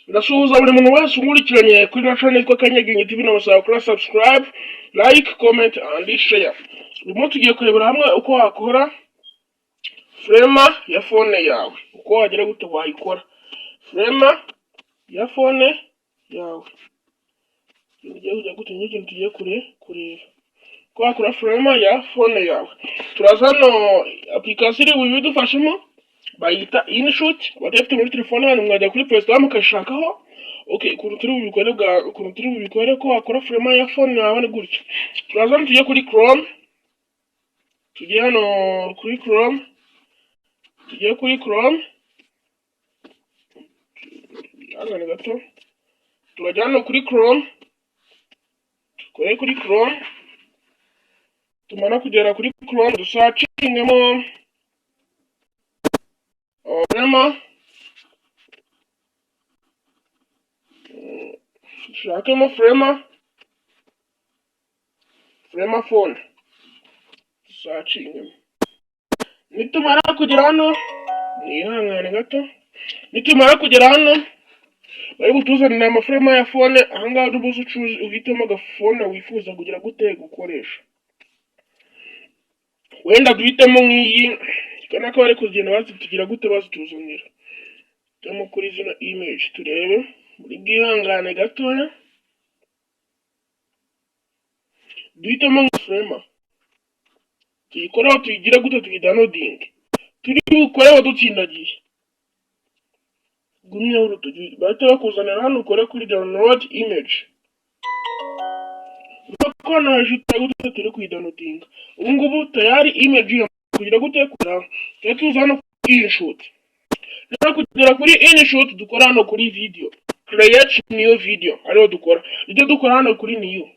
Ndasuhuza buri muntu wese unkurikiranye kuri na channel yitwa Kanyagingi TV, namusaba kuri subscribe, like, comment and share. Uyu munsi tugiye kurebera hamwe uko wakora frema ya phone yawe, uko wagira gute wayikora frema ya phone yawe. Tugiye kujya gute n'iki tugiye kureba ko wakora frema ya phone yawe. Turaza no application iri bidufashemo bayita InShot. Abadafite muri telefone hano mwajya kuri Play Store mukashakaho. Okay, ukuntu turi bubikore ko wakora frema ya phone yawe ni gutyo. Turaza tujye kuri Chrome. Tugiye hano kuri Chrome. Tugiye kuri Chrome. Hano gato. Turajya hano kuri Chrome. Tukore kuri Chrome. Tumana kugera kuri Chrome dusacingemo frema. Shakemo frema phone. Searching. Nitumara kugera hano nihangane gato. Nitumara kugera hano bari butuzanira amafrema ya phone. Ahangaha ubuze ucuze uhitemo agafone wifuza kugira gute gukoresha. Wenda duhitemo nk'iyi kana ko bari kugenda bazitugira gute bazituzanira. Temo kuri zino image turebe muri bwihangane gatoya. Duhitemo frema. Tuyikoraho tuyigira gute tuyidownloading. Turi bukoreho dutsindagiye. Gumya urutugi bahita bakuzanira hano ukore kuri download image. Uko najita gute turi kuyidownloading. Ubu ngubu tayari image kugira gute kura. Tuza hano kuri InShot. Nara kugera kuri InShot dukora hano kuri video. Create new video. Ariho dukora. Ibyo dukora hano kuri new.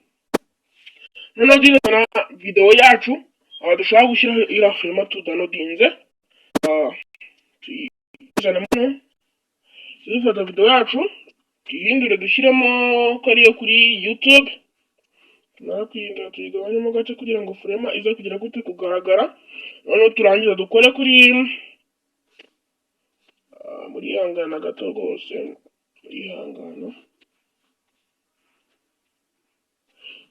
Noneho dukora video yacu. Dushaka gushyiraho ira frema tudownloadinze. Tuyizana tuzafata video yacu tuyihindure dushyiremo kariyo kuri YouTube. Tumara kuyihindura tuyigabanyemo gace kugira ngo frema ize kugira gute kugaragara. Noneho turangiza dukore kuri muri hangana gato rwose muri hangana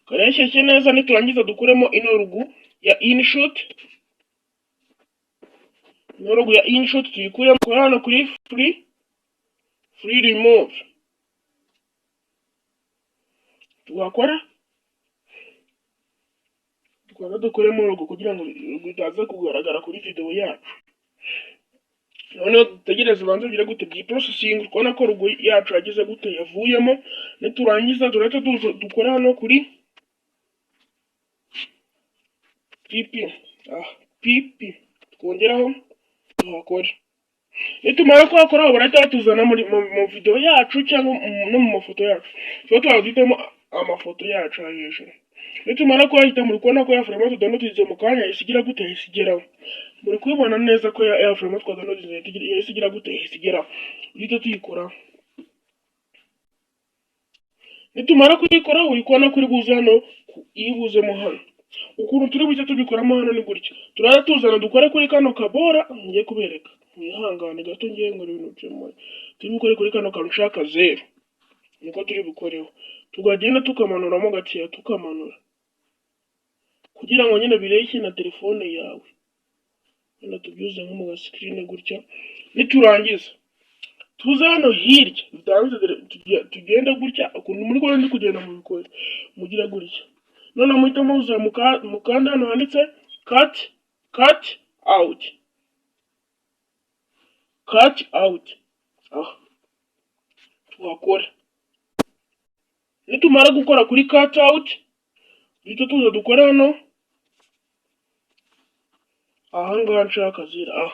kareshyeshye neza. Niturangiza dukuremo inorugu ya InShot. Inorugu ya InShot tuyikuremo hano kuri free remove. Tugakora dukuremo logo kugira ngo bitaza kugaragara kuri video yacu. Noneho dutegereze banze bigira gute processing ukona ko logo yacu yagize gute yavuyemo. Niturangiza turahita dukora hano kuri pp twongeraho tuhakore. Nitumara kwakora barahita batuzana muri mu video yacu cyangwa no mu mafoto yacu. Tuba twazitemo amafoto yacu hejuru. Nitumara kwahita muri kubona ko ya frema tudownloadize mu kanya isigira gute isigeraho. Muri kubona neza ko ya frema twadownloadize isigira gute isigeraho. Uhita tuyikora. Nitumara kuyikora uri kubona kuri buze hano ibuzemo hano. Ukuntu turi buze tubikoramo hano ni gutya. Turara tuzana dukore kuri kano kabora ngiye kubereka. Mwihangane gato ngiye ngo ibintu byemo. Turi bukore kuri kano karushaka 0. Niko turi bukoreho. Tugagenda tukamanuramo gaciya tukamanura. Kugira ngo nyine bireshye na telefone yawe. Wenda tubyuze nko mu screen gutya. Niturangiza tuza hano hirya. Tugenda gutya ukuntu muri ko ndi kugenda mu bikore. Mugira gutya. None muhita muza mukanda hano handitse cut out. Cut out. Tuhakora. Nitumara gukora kuri cut out, duhita tuza dukora hano. Ahangaha nshaka zira.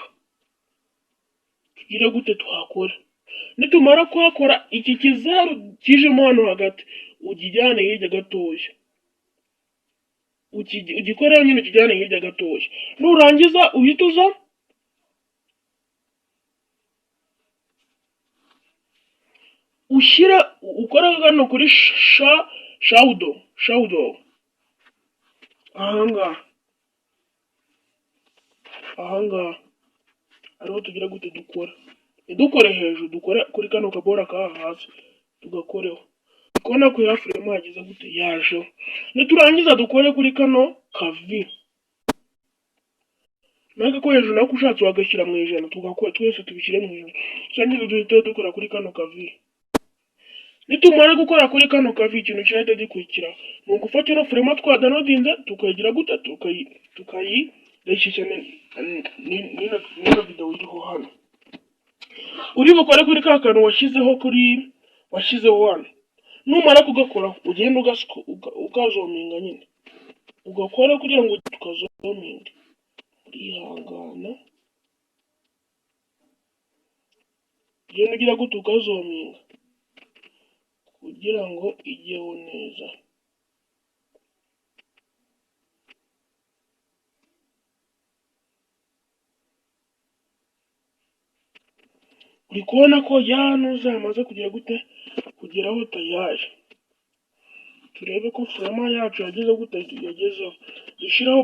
Tugira gute tuhakora. Nitumara kuhakora iki kizaru kijemo hano hagati ugijyane hirya gatoya. Ugikorera nyine kijyane hirya gatoya. Nurangiza uhituza ushyira ukora hano kuri shadow. Ahangaha ariho tugira gute dukora. ntidukore hejuru, dukore kuri kano kabora kaha hasi tugakoreho. Kubona ko ya frame yagize gute yajeho. Niturangiza dukore kuri kano kavi. Naka ko hejuru nako ushatse wagashyira mu ijana, tugakora twese tubishyire mu ijana. Sangize duhita dukora kuri kano kavi. Nitumara gukora kuri kano kavi, ikintu cyahita gikurikira ni ugufata ino frame twadownloadinze tukayigira gute tukayireshisha n'ino video iriho hano. Uri bukore kuri ka kantu washyizeho hano. Numara kugakora ugenda ukazominga nyine, ugakora kugira ngo tukazominga. Urihangana ugenda ugira gute ukazominga kugira ngo ijyeho neza. Uri kubona ko yanuza yamaze kugira gute kugeraho tayari. Turebe ko frame yacu yageze gute yagezeho. Dushyiraho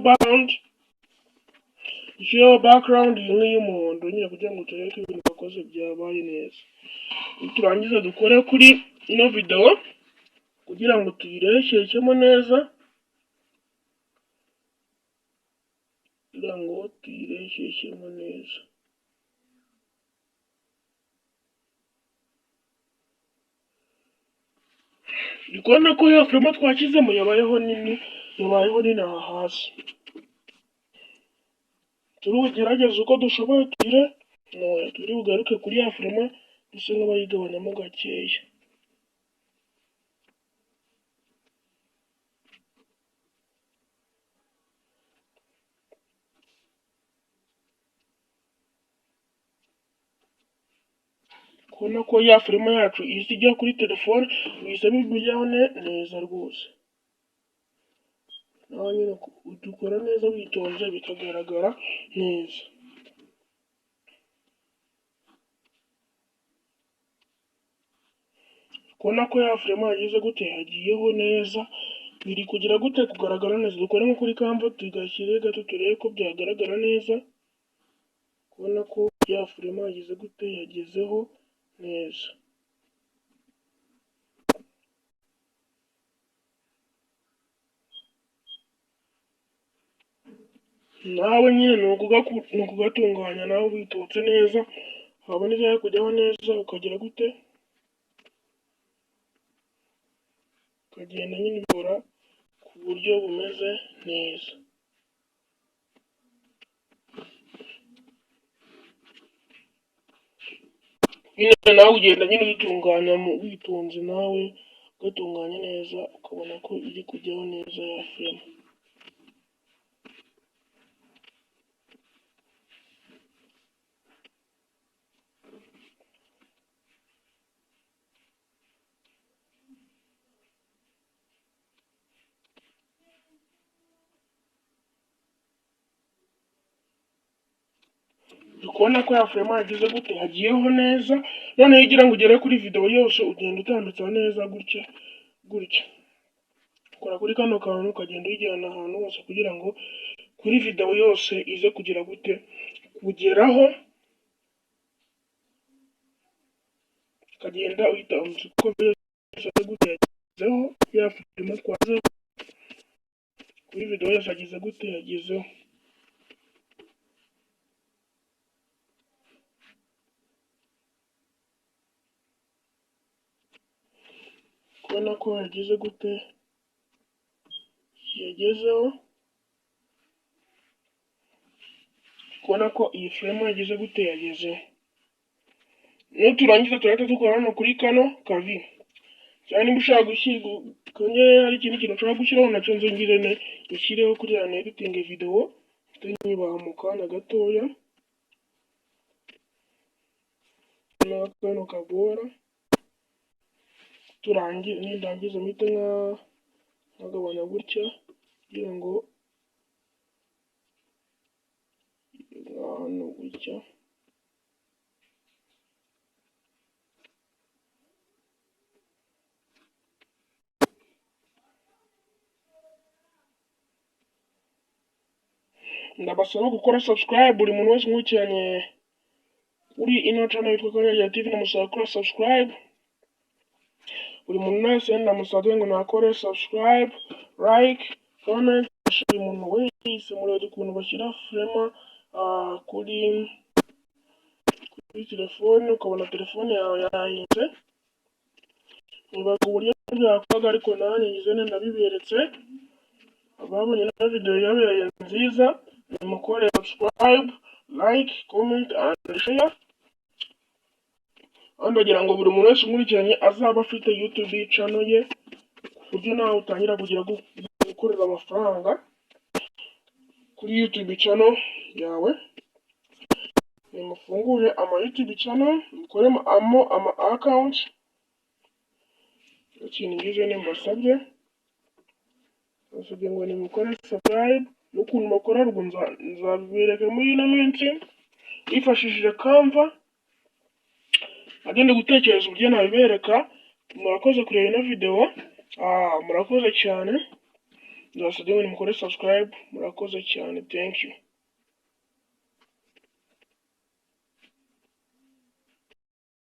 background imwe y'umuhondo nyine kugira ngo turebe ko ibintu bakoze byabaye neza. Turangiza dukore kuri ino video kugira ngo tuyireshyeshyemo neza. Ndikubona ko ya frame twashyizemo yabayeho nini aha hasi. Turugerageza uko dushoboye turi bugaruke kuri ya frame dusa nk'abayigabanyamo gakeya. Kubona ko ya frame yacu isi ijya kuri telefone bisaba bijyaho neza rwose. Naho nyine dukora neza witonze bikagaragara neza. Kubona ko ya frame yagize gute yagiyeho neza, biri kugira gute kugaragara neza. Dukore nko kuri Canva tugashyire gato turebe ko byagaragara neza. Kubona ko ya frame yagize gute yagezeho neza. Nawe nyine ni ukugatunganya nawe witotse neza, wabona ibyawe kujyaho neza ukagira gute ukagenda nyine ubikora ku buryo bumeze neza. Nyine nawe ugenda nyine uyitunganya witonze, nawe ugatunganya neza ukabona ko iri kujyaho neza ya frame. Ukubona ko ya frame yagize gute hagiyeho neza. Noneho ugira ngo ugere kuri video yose ugenda utambitsa neza gutya. Ukora kuri kano kantu ukagenda uyijyana ahantu hose kugira ngo kuri video yose ize kugira gute kugeraho. Ukagenda uyitambitsa uko byose gute yagezeho ya frame twaze kuri video yose yagize gute yagezeho. Kubona ko yagize gute yagezeho. Kubona ko iyi frame yagize gute yagezeho. Turangiza turahita dukora hano kuri kano kavi. Cyane niba ushaka gushyira hari ikindi kintu ushaka gushyiraho nacyo nzongere dushyireho kuri ya editing video tuyibaha mu kanya gatoya. Kano kabora nirangiza mpite nkagabanya gutya kugira ngo hano gutya. Ndabasaba gukora subscribe buri muntu wese nkurikiranye kuri ino channel yitwa Kanyagira TV namusaba kuri subscribe. Buri muntu wese ndamusabye ngo nakore subscribe, like, comment, buri muntu wese murebe ukuntu bashyira Frema kuri telefone, ukabona telefone yawe yahinze. Nibaga uburyo byakorwa ariko nanjye ngize ndabiberetse. Ababonye na video yabaye nziza, nimukore subscribe, like, comment and share. Ndagira ngo buri muntu wese umurikiranye azaba afite YouTube channel ye, kuburyo nawe utangira kugira gukorera amafaranga kuri YouTube channel yawe. Nimufungure ama YouTube channel, mukore ama account. Ikintu ngize nimbasabye basabye ngo nimukore subscribe, n'ukuntu bakora rwo nzabibereka muri ino minsi yifashishije Canva. Agende gutekereza uburyo nabibereka. Murakoze kureba ino video, murakoze cyane. Ndabasabye ngo nimukore subscribe, murakoze cyane. Thank you.